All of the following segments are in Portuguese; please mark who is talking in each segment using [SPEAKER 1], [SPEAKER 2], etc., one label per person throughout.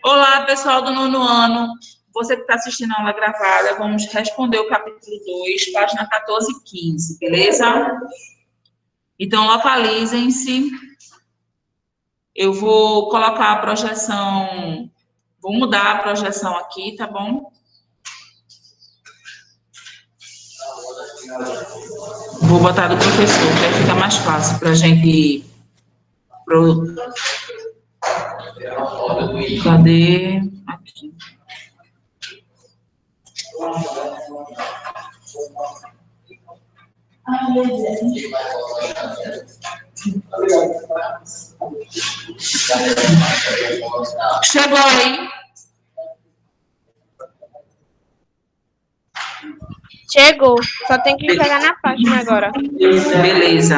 [SPEAKER 1] Olá, pessoal do 9º ano. Você que está assistindo a aula gravada, vamos responder o capítulo 2, página 14 e 15, beleza? Então, localizem-se. Eu vou colocar a projeção, vou mudar a projeção aqui, tá bom? Vou botar do professor, que aí fica mais fácil para a gente... Cadê? Aqui. Chegou aí?
[SPEAKER 2] Chegou. Só tem que pegar na página agora.
[SPEAKER 1] Beleza.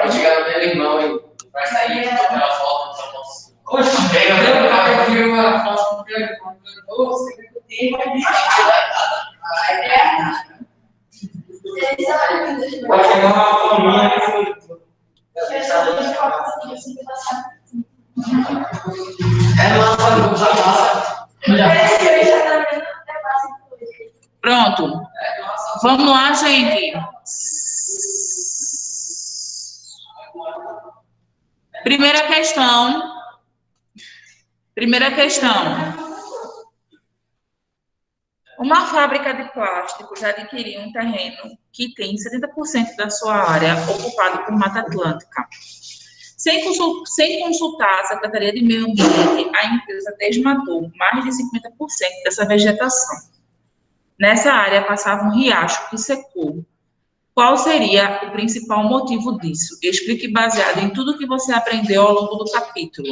[SPEAKER 3] Vou chegar no meu irmão e vai sair, tirar a foto para você. Poxa, pega,
[SPEAKER 1] Pronto. Vamos lá, gente. Primeira questão. Uma fábrica de plásticos adquiriu um terreno que tem 70% da sua área ocupado por Mata Atlântica. Sem consultar a Secretaria de Meio Ambiente, a empresa desmatou mais de 50% dessa vegetação. Nessa área passava um riacho que secou. Qual seria o principal motivo disso? Explique baseado em tudo que você aprendeu ao longo do capítulo.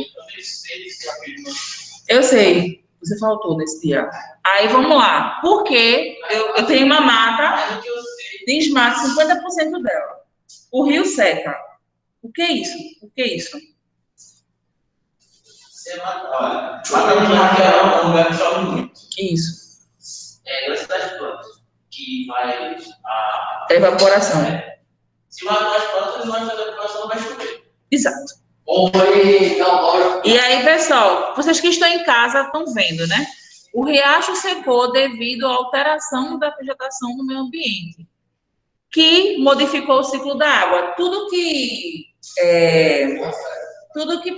[SPEAKER 1] Eu sei, você faltou nesse dia. Aí, vamos lá. Por que eu tenho uma mata, desmata 50% dela. O rio seca. O que é isso? O que é isso?
[SPEAKER 3] Olha, mata um lugar que chove muito.
[SPEAKER 1] Isso.
[SPEAKER 3] É doença das plantas, que vai a
[SPEAKER 1] Evaporação.
[SPEAKER 3] Se matar as plantas, não vai fazer evaporação, não vai chover.
[SPEAKER 1] Exato.
[SPEAKER 3] Ou vai dar
[SPEAKER 1] E aí, pessoal, vocês que estão em casa estão vendo, né? O riacho secou devido à alteração da vegetação no meio ambiente, que modificou o ciclo da água. Tudo que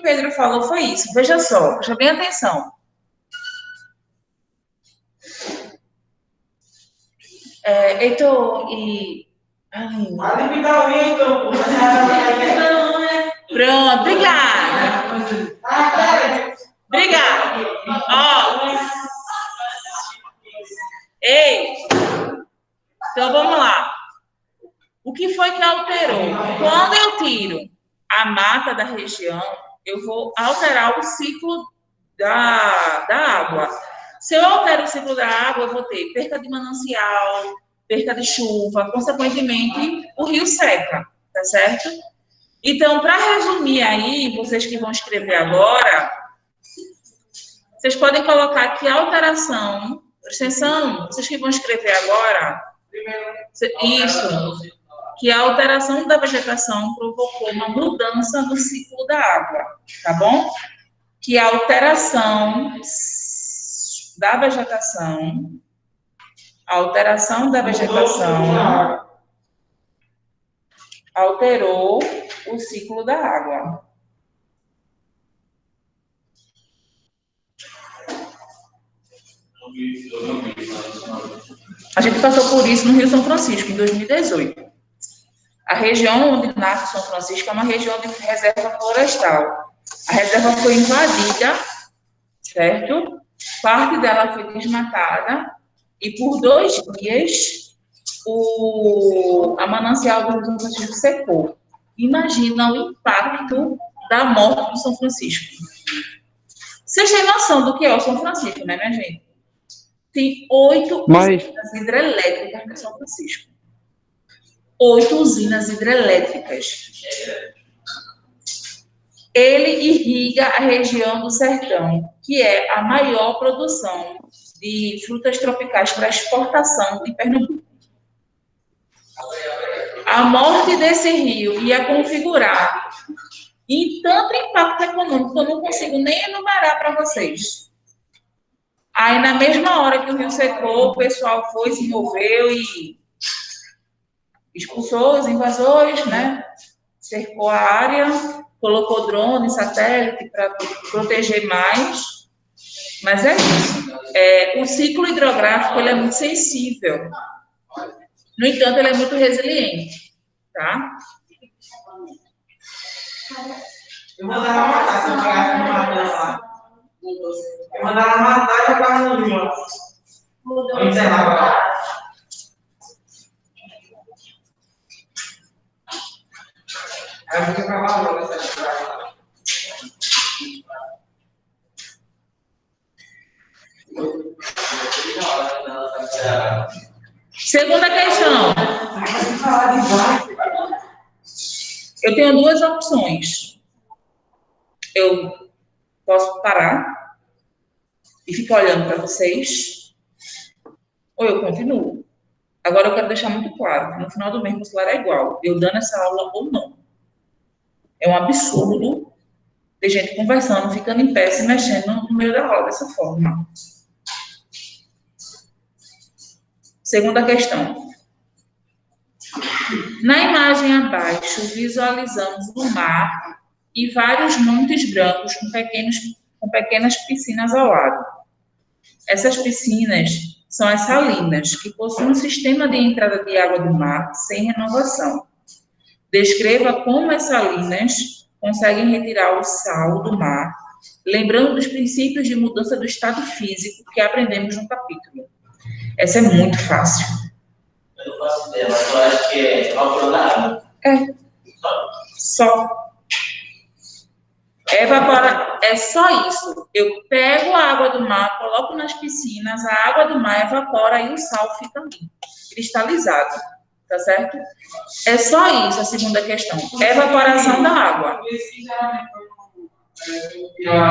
[SPEAKER 1] Pedro falou foi isso. Veja só, presta bem atenção. Heitor e... Pronto, obrigada. Obrigada. Ó. Ei. Então, vamos lá. O que foi que alterou? Quando eu tiro a mata da região, eu vou alterar o ciclo da água. Se eu altero o ciclo da água, eu vou ter perca de manancial, perca de chuva, consequentemente, o rio seca, tá certo? Então, para resumir aí, vocês que vão escrever agora, vocês podem colocar aqui a alteração, presta atenção, vocês que vão escrever agora, isso, que a alteração da vegetação provocou uma mudança no ciclo da água, tá bom? Que a alteração da vegetação alterou o ciclo da água. A gente passou por isso no Rio São Francisco, em 2018. A região onde nasce São Francisco é uma região de reserva florestal. A reserva foi invadida, certo? Parte dela foi desmatada e por 2 dias a manancial do São Francisco secou. Imagina o impacto da morte do São Francisco. Vocês têm noção do que é o São Francisco, né, minha gente? Tem 8 usinas hidrelétricas no São Francisco. 8 usinas hidrelétricas. ele irriga a região do sertão, que é a maior produção de frutas tropicais para exportação de Pernambuco. A morte desse rio ia configurar em tanto impacto econômico que eu não consigo nem enumerar para vocês. Aí, na mesma hora que o rio secou, o pessoal foi, se envolveu e expulsou os invasores, né? Cercou a área, colocou drone, satélite para proteger mais. Mas é isso. O ciclo hidrográfico ele é muito sensível. No entanto, ele é muito resiliente, tá?
[SPEAKER 4] Eu vou dar uma matar, se eu pegar uma matar lá. Eu vou dar uma matar e jogar no limão. Vou encerrar agora. Aí eu vou acabar logo essa história.
[SPEAKER 1] Segunda questão. Eu tenho duas opções. Eu posso parar e ficar olhando para vocês, ou eu continuo. Agora eu quero deixar muito claro que no final do mês o celular é igual, eu dando essa aula ou não. É um absurdo ter gente conversando, ficando em pé, se mexendo no meio da aula dessa forma. Segunda questão. Na imagem abaixo, visualizamos o mar e vários montes brancos com pequenas piscinas ao lado. Essas piscinas são as salinas, que possuem um sistema de entrada de água do mar sem renovação. Descreva como as salinas conseguem retirar o sal do mar, lembrando dos princípios de mudança do estado físico que aprendemos no capítulo. Essa é muito fácil.
[SPEAKER 3] Eu não faço ideia, mas eu acho que é vapor da água.
[SPEAKER 1] Só. Evapora, é só isso. Eu pego a água do mar, coloco nas piscinas, a água do mar evapora e o sal fica ali, cristalizado. Tá certo? É só isso a segunda questão. Evaporação da água.
[SPEAKER 4] A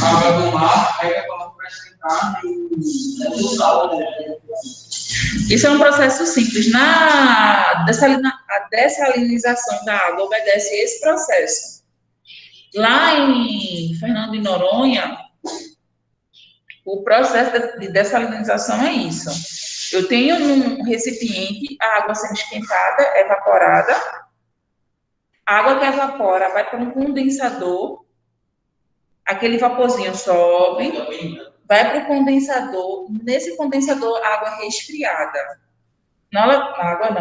[SPEAKER 4] água do mar, pega para esquentar o sal.
[SPEAKER 1] Isso é um processo simples. A dessalinização da água obedece a esse processo. Lá em Fernando de Noronha, o processo de dessalinização é isso. Eu tenho num recipiente a água sendo esquentada, evaporada. A água que evapora vai para um condensador. Aquele vaporzinho sobe, vai para o condensador. Nesse condensador, a água é resfriada.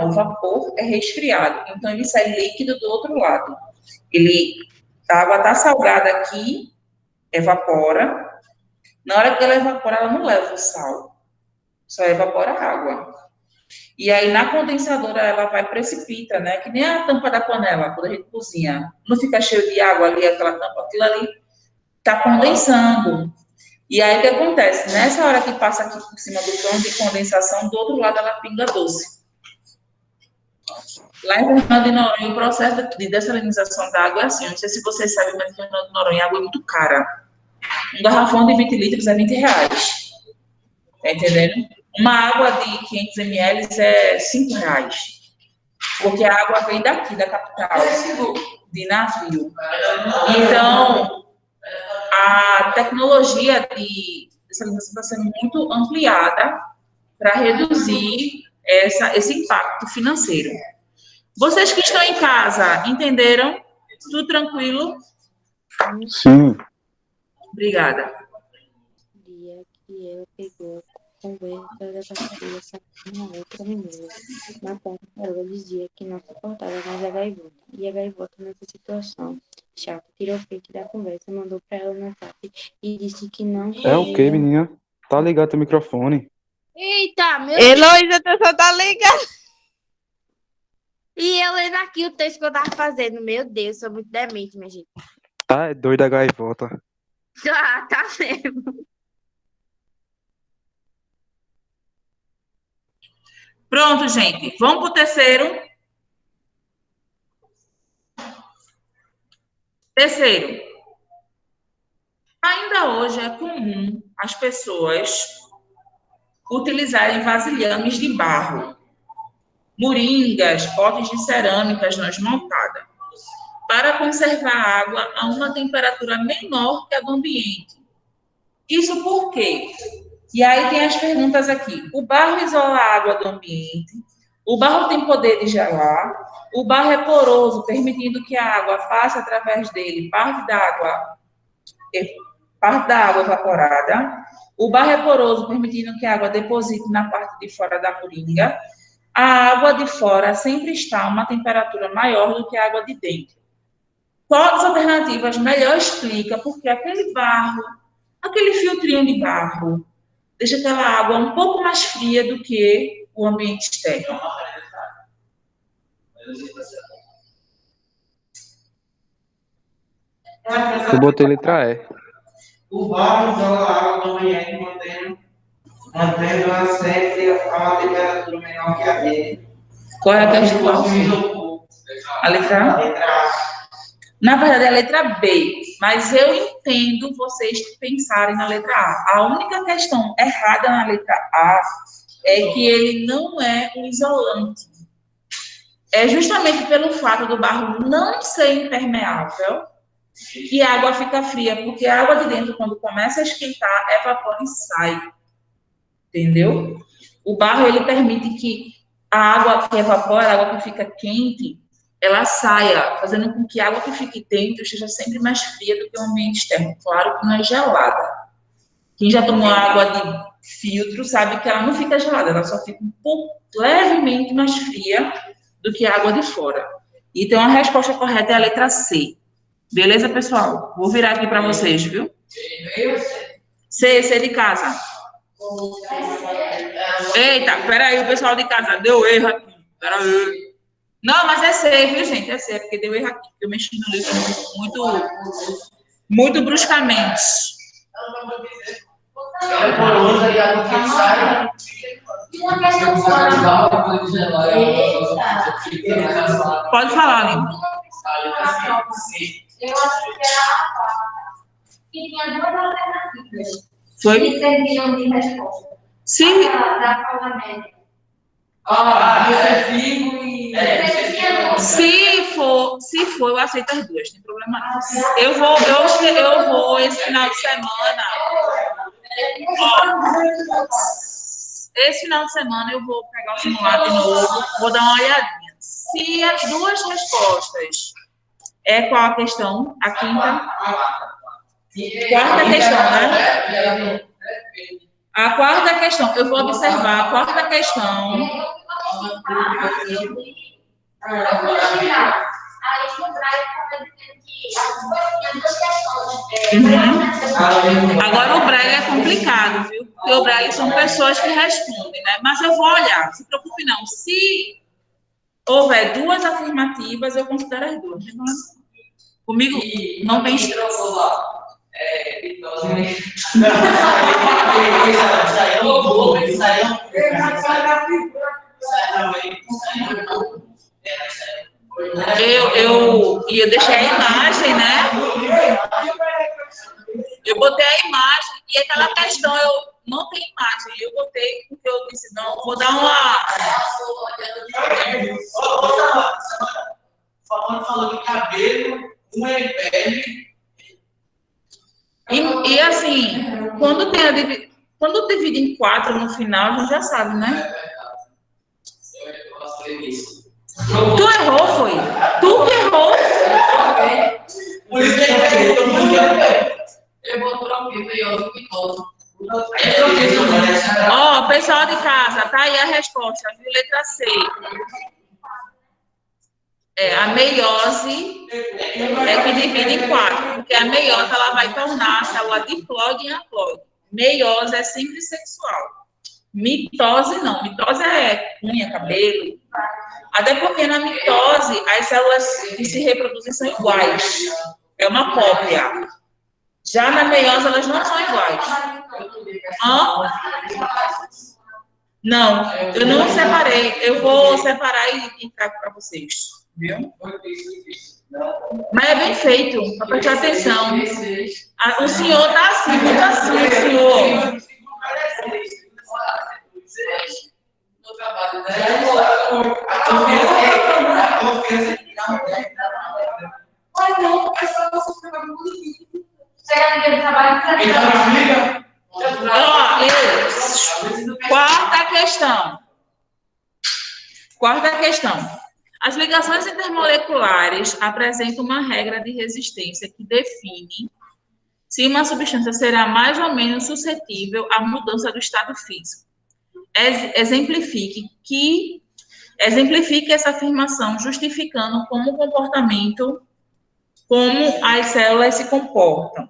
[SPEAKER 1] O vapor é resfriado. Então, ele sai líquido do outro lado. A água está salgada aqui, evapora. Na hora que ela evapora, ela não leva o sal. Só evapora a água. E aí, na condensadora, ela vai precipita, né? Que nem a tampa da panela, quando a gente cozinha. Não fica cheio de água ali, aquela tampa, aquilo ali está condensando. E aí, o que acontece? Nessa hora que passa aqui por cima do cano de condensação, do outro lado, ela pinga doce. Lá em Fernando de Noronha, o processo de dessalinização da água é assim. Não sei se vocês sabem, mas em Fernando de Noronha a água é muito cara. Um garrafão de 20 litros é R$20. Tá entendendo? Uma água de 500 ml é R$5. Porque a água vem daqui, da capital, de navio. Então, a tecnologia de dessalinização está sendo muito ampliada para reduzir esse impacto financeiro. Vocês que estão em casa, entenderam? Tudo tranquilo?
[SPEAKER 5] Sim.
[SPEAKER 1] Obrigada.
[SPEAKER 6] Dia que ela pegou a conversa da passaria saindo uma outra menina. Na ponta, ela dizia que não suportava mais a gaivota. E a gaivota, nessa situação chata, tirou o peito da conversa, mandou para ela no WhatsApp e disse que não
[SPEAKER 5] É o quê, menina? Tá ligado teu microfone.
[SPEAKER 6] Eita, meu
[SPEAKER 2] Heloísa, tu só tá ligado.
[SPEAKER 6] E eu lendo aqui o texto que eu tava fazendo. Meu Deus, sou muito demente, minha gente.
[SPEAKER 5] Tá, é doida a gaivota.
[SPEAKER 6] Tá mesmo.
[SPEAKER 1] Pronto, gente. Vamos para o terceiro. Terceiro, ainda hoje é comum as pessoas utilizarem vasilhames de barro, moringas, potes de cerâmicas não esmaltada, para conservar a água a uma temperatura menor que a do ambiente. Isso por quê? E aí tem as perguntas aqui. O barro isola a água do ambiente, o barro tem poder de gelar, o barro é poroso, permitindo que a água passe através dele parte da água evaporada, o barro é poroso, permitindo que a água deposite na parte de fora da moringa, a água de fora sempre está a uma temperatura maior do que a água de dentro. Qual das alternativas melhor explica porque aquele barro, aquele filtrinho de barro, deixa aquela água um pouco mais fria do que o ambiente externo?
[SPEAKER 5] Eu botei letra E.
[SPEAKER 4] O barro isola a água do ambiente, mantendo-a sempre a uma temperatura menor que a dele.
[SPEAKER 1] Qual é a questão? A letra A?
[SPEAKER 4] Letra A.
[SPEAKER 1] Na verdade, é a letra B, mas eu entendo vocês pensarem na letra A. A única questão errada na letra A é que ele não é um isolante. É justamente pelo fato do barro não ser impermeável que a água fica fria, porque a água de dentro, quando começa a esquentar, evapora e sai. Entendeu? O barro, ele permite que a água que evapora, a água que fica quente, ela saia, fazendo com que a água que fique dentro esteja sempre mais fria do que o ambiente externo. Claro que não é gelada. Quem já tomou água de filtro sabe que ela não fica gelada, ela só fica um pouco, levemente mais fria do que a água de fora. Então, a resposta correta é a letra C. Beleza, pessoal? Vou virar aqui para vocês, viu? C de casa. Eita, peraí, o pessoal de casa deu erro aqui. Peraí. Não, mas é C, viu, gente? É C, porque deu erro aqui. Eu mexi no livro muito bruscamente. Pode falar, Lino.
[SPEAKER 7] Eu acho que era a quarta. Que tinha duas alternativas.
[SPEAKER 1] Foi?
[SPEAKER 7] Que serviam de resposta.
[SPEAKER 1] Sim.
[SPEAKER 7] Da forma média.
[SPEAKER 1] Se for, eu aceito as duas, não tem problema não. Eu vou esse final de semana. Ó, esse final de semana eu vou pegar o simulado de novo, vou dar uma olhadinha. Se as duas respostas é qual a questão? A quinta? Quarta questão, né? A quarta questão, eu vou observar a quarta questão. Agora o Braille é complicado, viu? Porque o Braille são pessoas que respondem, né? Mas eu vou olhar, não se preocupe não. Se houver duas afirmativas, eu considero as duas. Comigo não tem estresse. Eu ia deixar a imagem, né? Eu botei a imagem e aquela questão eu não tenho imagem. Eu botei porque eu disse, não, vou dar uma.
[SPEAKER 4] Falando de cabelo, uma é pele.
[SPEAKER 1] E assim, quando divide em 4 no final, a gente já sabe, né? Tu errou, foi? Tu que errou?
[SPEAKER 3] Eu vou trocar e eu fico.
[SPEAKER 1] Ó, pessoal de casa, tá aí a resposta, viu? Letra C. A meiose é que divide em 4, porque a meiose ela vai tornar a célula diploide em haploide. Meiose é sempre sexual. Mitose não. Mitose é unha, cabelo. Até porque na mitose as células que se reproduzem são iguais. É uma cópia. Já na meiose elas não são iguais. Não, eu não separei. Eu vou separar e trago para vocês. Viu? Mas é bem feito, para prestar atenção. O senhor está assim, muito assim, o senhor.
[SPEAKER 3] No trabalho, né?
[SPEAKER 7] Olha, não, é só você trabalhar com política. Chega no dia do trabalho e
[SPEAKER 1] Quarta questão. As ligações intermoleculares apresentam uma regra de resistência que define se uma substância será mais ou menos suscetível à mudança do estado físico. Exemplifique essa afirmação, justificando como as células se comportam.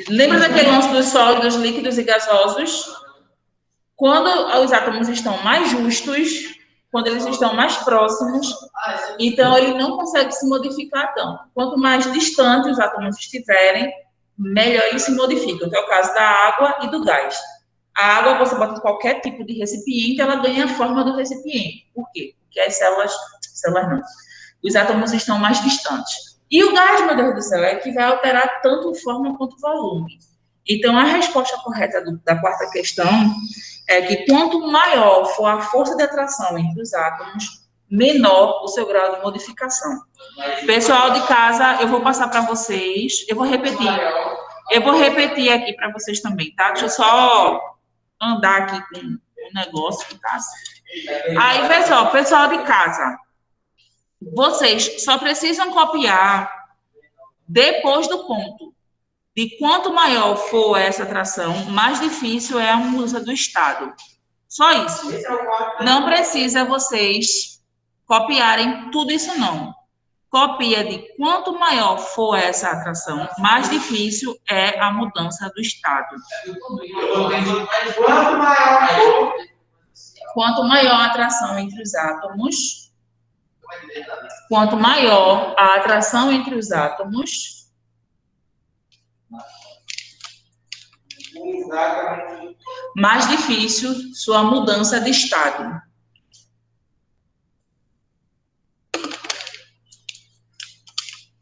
[SPEAKER 1] Lembra daquele lance dos sólidos, líquidos e gasosos? Quando os átomos estão mais justos, quando eles estão mais próximos, então ele não consegue se modificar tanto. Quanto mais distante os átomos estiverem, melhor eles se modificam, que é o caso da água e do gás. A água, você bota em qualquer tipo de recipiente, ela ganha a forma do recipiente. Por quê? Porque as células não. Os átomos estão mais distantes. E o gás, meu Deus do céu, é que vai alterar tanto forma quanto volume. Então, a resposta correta da quarta questão é que quanto maior for a força de atração entre os átomos, menor o seu grau de modificação. Pessoal de casa, eu vou passar para vocês, eu vou repetir aqui para vocês também, tá? Deixa eu só andar aqui com o negócio que tá assim. Aí, pessoal de casa, vocês só precisam copiar depois do ponto. De quanto maior for essa atração, mais difícil é a mudança do estado. Só isso. Não precisa vocês copiarem tudo isso, não. Copia de quanto maior for essa atração, mais difícil é a mudança do estado. Quanto maior a atração entre os átomos, mais difícil sua mudança de estado.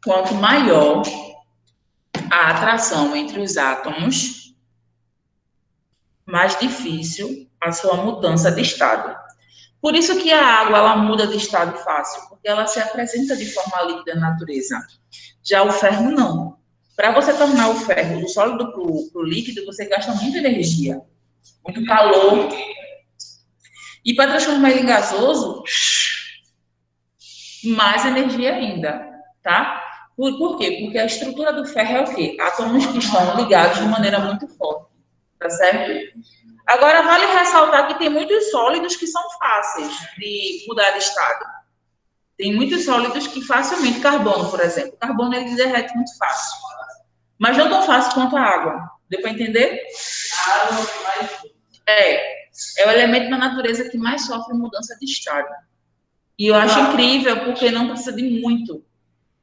[SPEAKER 1] Quanto maior a atração entre os átomos, mais difícil a sua mudança de estado. Por isso que a água ela muda de estado fácil, porque ela se apresenta de forma líquida na natureza. Já o ferro não. Para você tornar o ferro do sólido para o líquido, você gasta muita energia, muito calor. E para transformar ele em gasoso, mais energia ainda, tá? Por quê? Porque a estrutura do ferro é o quê? Átomos que estão ligados de maneira muito forte, tá certo? Agora, vale ressaltar que tem muitos sólidos que são fáceis de mudar de estado. Tem muitos sólidos que facilmente, carbono, por exemplo. O carbono, ele derrete muito fácil. Mas não tão fácil quanto a água. Deu para entender? É o elemento da natureza que mais sofre mudança de estado. E eu acho incrível, porque não precisa de muito.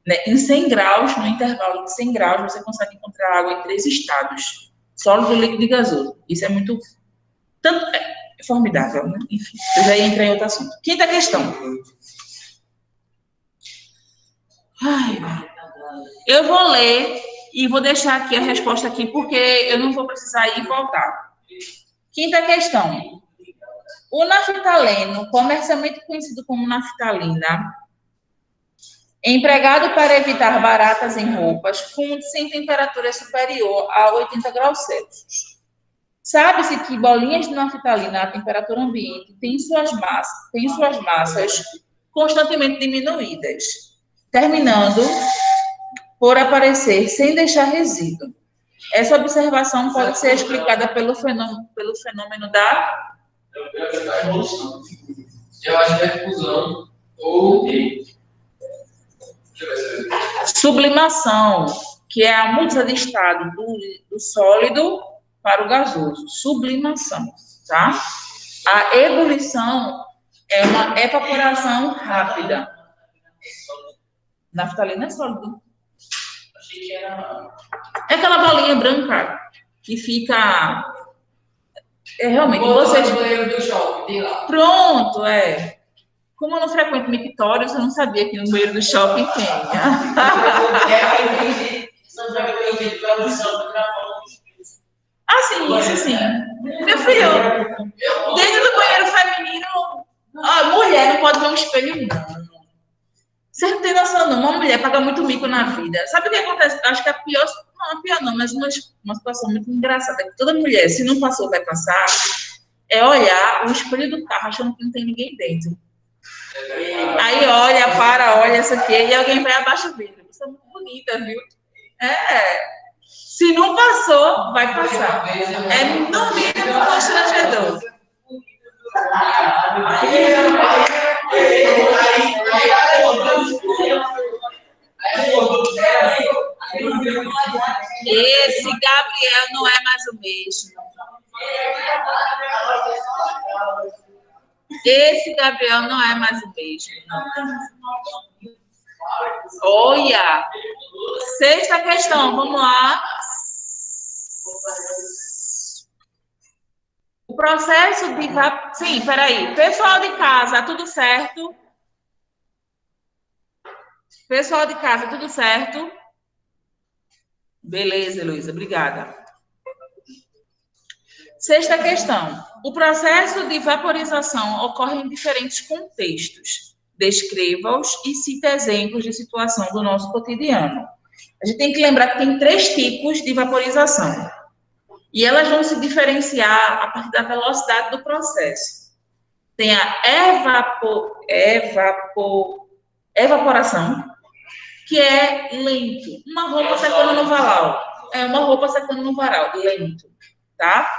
[SPEAKER 1] Né? Em 100 graus, no intervalo de 100 graus, você consegue encontrar água em 3 estados. Sólido, líquido e gasoso. Isso é muito... é formidável, né? Enfim, eu já ia entrar em outro assunto. Quinta questão. Eu vou ler e vou deixar aqui a resposta aqui, porque eu não vou precisar ir e voltar. Quinta questão. O naftaleno, comercialmente conhecido como naftalina, empregado para evitar baratas em roupas, funde-se em temperatura superior a 80 graus Celsius. Sabe-se que bolinhas de naftalina a temperatura ambiente têm suas massas constantemente diminuídas, terminando por aparecer sem deixar resíduo. Essa observação pode ser explicada pelo fenômeno da...
[SPEAKER 3] Eu acho que é fusão ou
[SPEAKER 1] sublimação, que é a mudança de estado do sólido para o gasoso. Sublimação, tá? A ebulição é uma evaporação rápida. Naftalina é sólido. É aquela bolinha branca que fica realmente,
[SPEAKER 3] Vou
[SPEAKER 1] vocês...
[SPEAKER 3] no banheiro do shopping, tem lá.
[SPEAKER 1] Pronto, é. Como eu não frequento mictórios, eu não sabia que no banheiro do shopping tinha. Ah, sim, isso sim. Meu filho, dentro do banheiro feminino, a mulher não pode ver um espelho, não. Você não tem noção, não. Uma mulher paga muito mico na vida. Sabe o que acontece? Acho que a pior, não, a pior não, mas uma situação muito engraçada, que toda mulher, se não passou, vai passar, é olhar o espelho do carro achando que não tem ninguém dentro. Aí olha, olha isso aqui, e alguém vai abaixo o vidro. Isso é muito bonita, viu? É. Se não passou, vai passar. É no mínimo constrangedor. Esse Gabriel não é mais o mesmo. Esse Gabriel não é mais o mesmo. Não. Olha! Sexta questão, vamos lá. O processo de... Sim, peraí. Pessoal de casa, tudo certo? Pessoal de casa, tudo certo? Beleza, Heloísa, obrigada. Sexta questão. O processo de vaporização ocorre em diferentes contextos. Descreva-os e cite exemplos de situação do nosso cotidiano. A gente tem que lembrar que tem 3 tipos de vaporização. E elas vão se diferenciar a partir da velocidade do processo. Tem a evaporação, que é lento. Uma roupa secando no varal. É uma roupa secando no varal, lento, tá?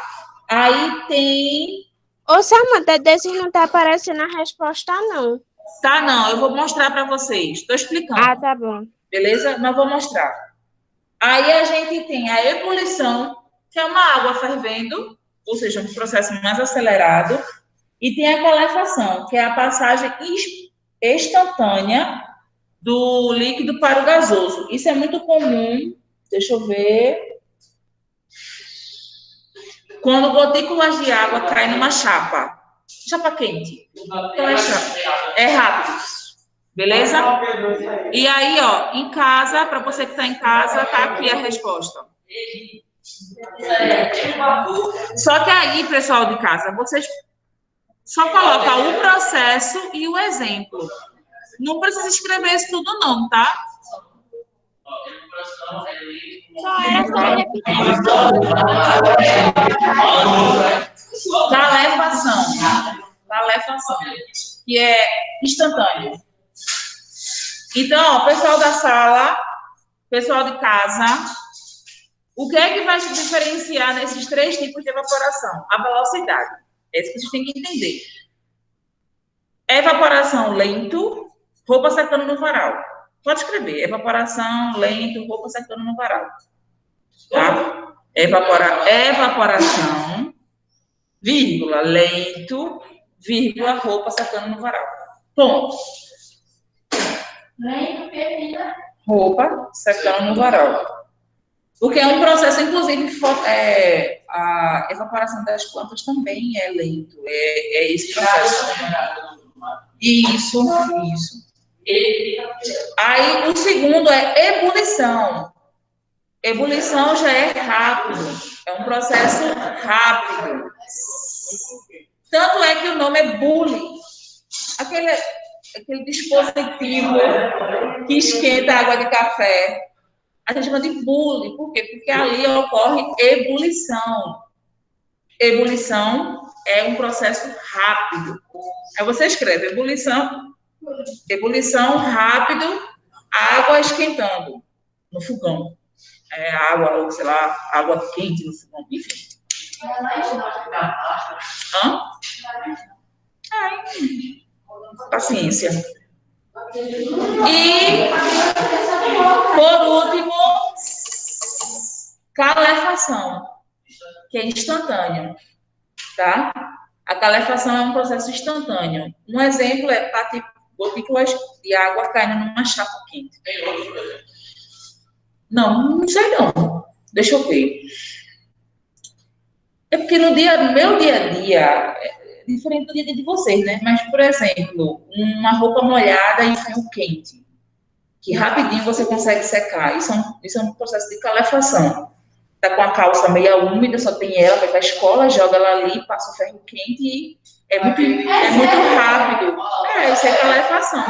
[SPEAKER 1] Aí tem...
[SPEAKER 2] Ô, Samanta, desse não tá aparecendo a resposta, não.
[SPEAKER 1] Tá, não, eu vou mostrar para vocês. Estou explicando.
[SPEAKER 2] Ah, tá bom.
[SPEAKER 1] Beleza? Mas vou mostrar. Aí a gente tem a ebulição, que é uma água fervendo, ou seja, um processo mais acelerado. E tem a calefação, que é a passagem instantânea do líquido para o gasoso. Isso é muito comum, deixa eu ver, quando gotículas de água caem numa chapa quente. Então é rápido, beleza? E aí, ó, em casa, para você que está em casa, tá aqui a resposta. Só que aí, pessoal de casa, vocês só colocam o processo e o exemplo. Não precisa escrever isso tudo, não, tá?
[SPEAKER 2] Só era só repetir.
[SPEAKER 1] Calefação, que é instantâneo. Então, ó, pessoal da sala, pessoal de casa, o que é que vai se diferenciar nesses 3 tipos de evaporação? A velocidade. É isso que vocês têm que entender. Evaporação lento, roupa secando no varal. Pode escrever. Evaporação lento, roupa secando no varal. Tá? Evaporação, vírgula, lento, vírgula, roupa secando no varal. Ponto. Roupa secando no varal. Porque é um processo, inclusive, a evaporação das plantas também é lento. É esse processo. Isso. Aí, o segundo é ebulição. Ebulição já é rápido. É um processo rápido. Tanto é que o nome é bule. Aquele dispositivo que esquenta a água de café. A gente chama de bule. Por quê? Porque ali ocorre ebulição. Ebulição é um processo rápido. Aí você escreve ebulição rápido, água esquentando no fogão. Água, ou sei lá, água quente no fogão, enfim. Paciência. E, por último, calefação, que é instantâneo, tá? A calefação é um processo instantâneo. Um exemplo é gotículas de água caindo numa chapa quente. Não sei não. Deixa eu ver. É porque no meu dia a dia, é diferente do dia a dia de vocês, né? Mas, por exemplo, uma roupa molhada em ferro quente, que rapidinho você consegue secar. Isso é um processo de calefação. Tá com a calça meia úmida, só tem ela, vai para a escola, joga ela ali, passa o ferro quente e é muito rápido. Isso é calefação.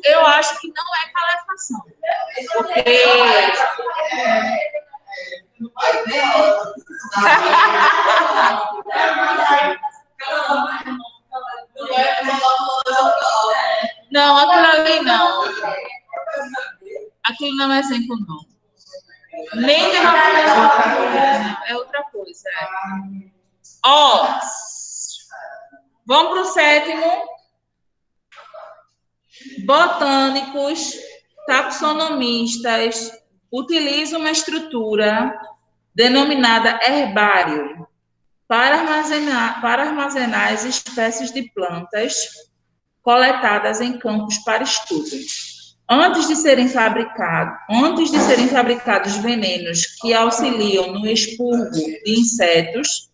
[SPEAKER 1] Eu acho que não é calefação. Porque... Não, aquilo ali não. Aquilo não é exemplo, não. Nem de uma... É outra coisa. Ó, vamos para o 7º. Botânicos, taxonomistas utilizam uma estrutura denominada herbário para armazenar as espécies de plantas coletadas em campos para estudo. Antes de serem fabricados venenos que auxiliam no expurgo de insetos,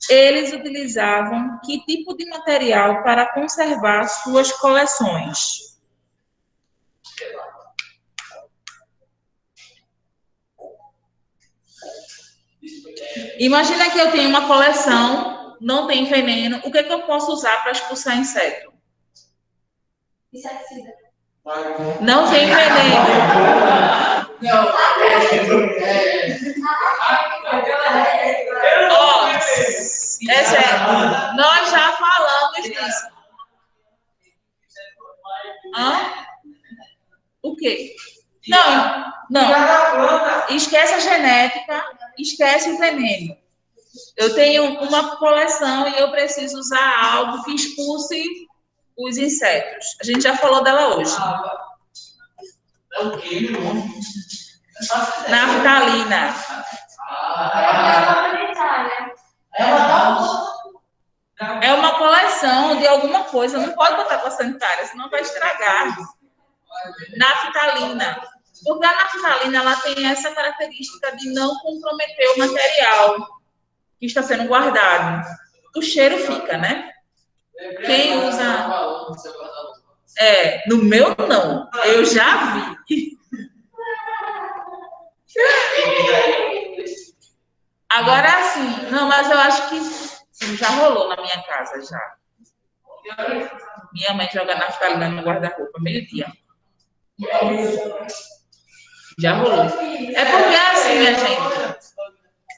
[SPEAKER 1] eles utilizavam que tipo de material para conservar suas coleções? Imagina que eu tenho uma coleção, não tem veneno. O que é que eu posso usar para expulsar inseto?
[SPEAKER 7] Inseticida.
[SPEAKER 1] Não tem veneno. Ó, é sério. Nós já falamos disso. Hã? O quê? Não. Esquece a genética, esquece o veneno. Eu tenho uma coleção e eu preciso usar algo que expulse os insetos. A gente já falou dela hoje. Naftalina. É uma coleção de alguma coisa. Não pode botar com a sanitária, senão vai estragar. Naftalina. Porque a naftalina ela tem essa característica de não comprometer o material que está sendo guardado. O cheiro fica, né? Quem usa... no meu não. Eu já vi. Agora sim. Não, mas eu acho que sim, já rolou na minha casa, já. Minha mãe joga naftalina no guarda-roupa, meio-dia. Já rolou. É porque assim, minha gente,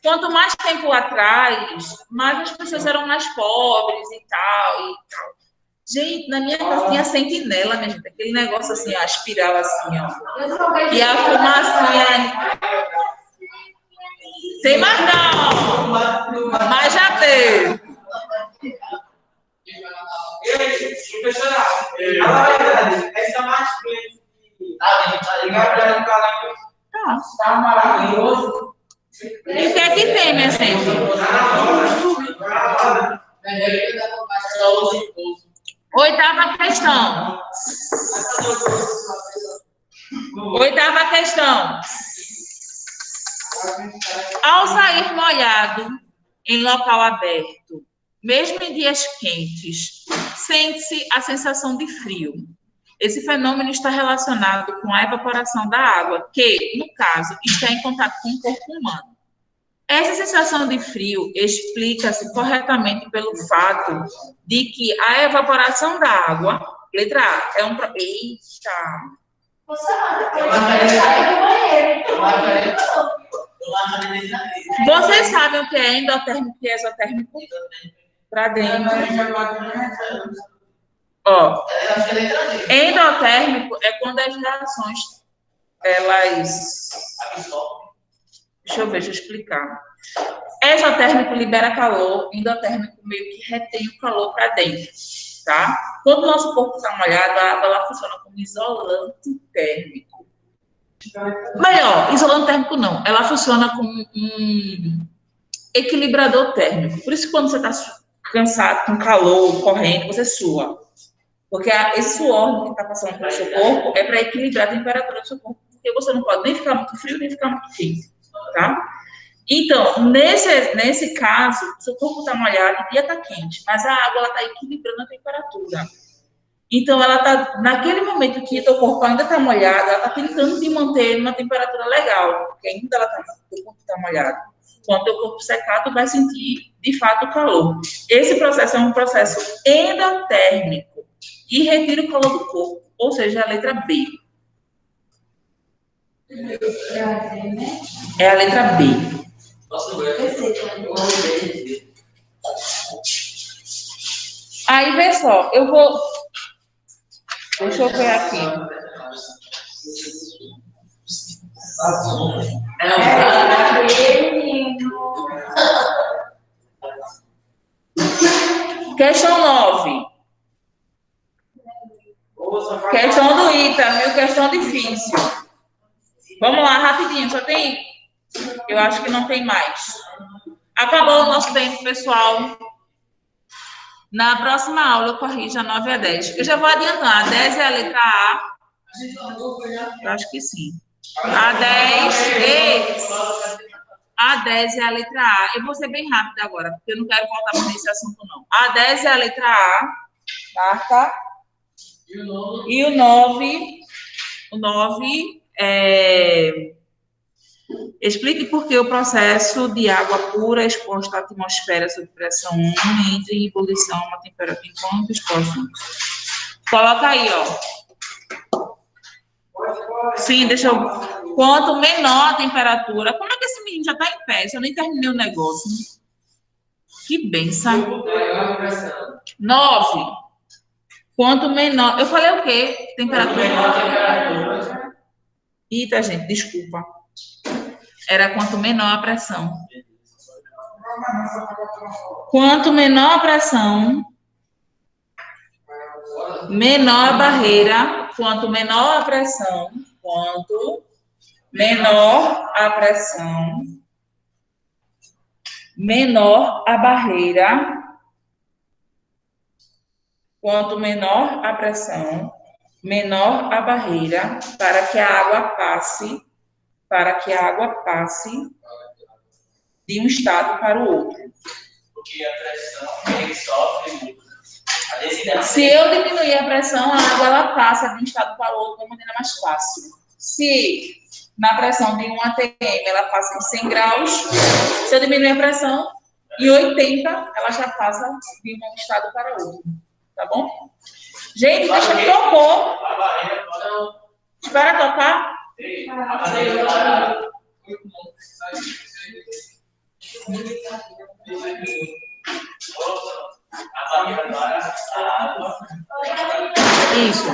[SPEAKER 1] quanto mais tempo atrás, mais as pessoas eram mais pobres e tal. Gente, na minha casa tinha sentinela, minha gente, aquele negócio assim, ó, a espiral assim, ó. E a fumacinha. Tem mais não, mas já teve.
[SPEAKER 4] Essa mais
[SPEAKER 1] Tá maravilhoso. E o que é que tem, minha gente? Oitava questão. Ao sair molhado em local aberto, mesmo em dias quentes, sente-se a sensação de frio. Esse fenômeno está relacionado com a evaporação da água, que, no caso, está em contato com o corpo humano. Essa sensação de frio explica-se corretamente pelo fato de que a evaporação da água, letra A, é um... Eita! Vocês sabem o que é endotérmico e exotérmico? Para dentro. Ó, endotérmico é quando as reações, elas... Deixa eu explicar. Exotérmico libera calor, endotérmico meio que retém o calor para dentro, tá? Quando o nosso corpo está molhado, a água ela funciona como isolante térmico. Melhor, isolante térmico não. Ela funciona como um equilibrador térmico. Por isso que quando você está cansado, com calor, correndo, você sua. Porque esse suor que está passando pelo seu corpo é para equilibrar a temperatura do seu corpo, porque você não pode nem ficar muito frio, nem ficar muito quente, tá? Então, nesse caso, o seu corpo está molhado, o dia está quente, mas a água está equilibrando a temperatura. Então, ela está, naquele momento que o teu corpo ainda está molhado, ela está tentando te manter uma temperatura legal, porque ainda o corpo está molhado. Quando o teu corpo secar, tu vai sentir, de fato, o calor. Esse processo é um processo endotérmico e retira o calor do corpo, ou seja, a letra B. É a letra B. Aí, vê só, deixa eu ver aqui. Questão 9. Questão do ITA, viu? Questão difícil. Vamos lá, rapidinho. Só tem... Eu acho que não tem mais. Acabou o nosso tempo, pessoal. Na próxima aula, eu corrijo a 9 e a 10. Eu já vou adiantar. A 10 é a letra A. Eu acho que sim. A 10 é a letra A. Eu vou ser bem rápida agora, porque eu não quero voltar mais nesse assunto, não. A 10 é a letra A. Marca. E o 9 é... Explique por que o processo de água pura exposta à atmosfera sob pressão 1 entra em ebulição a uma temperatura enquanto exposta. Coloca aí, ó. Sim, deixa eu... Quanto menor a temperatura... Como é que esse menino já está em pé? Eu nem terminei o negócio. Que benção. 9. Quanto menor... Eu falei o quê? Temperatura. Eita, gente, desculpa. Era quanto menor a pressão. Quanto menor a pressão, menor a barreira. Quanto menor a pressão, quanto menor a pressão, menor a barreira. Quanto menor a pressão, menor a barreira para que a água passe de um estado para o outro.
[SPEAKER 3] Porque a pressão ele sofre.
[SPEAKER 1] Se eu diminuir a pressão, a água ela passa de um estado para o outro de uma maneira mais fácil. Se na pressão de 1 atm ela passa em 100 graus, se eu diminuir a pressão, em 80 ela já passa de um estado para o outro. Tá bom? Gente, deixa eu tocar. Espera tocar. Isso.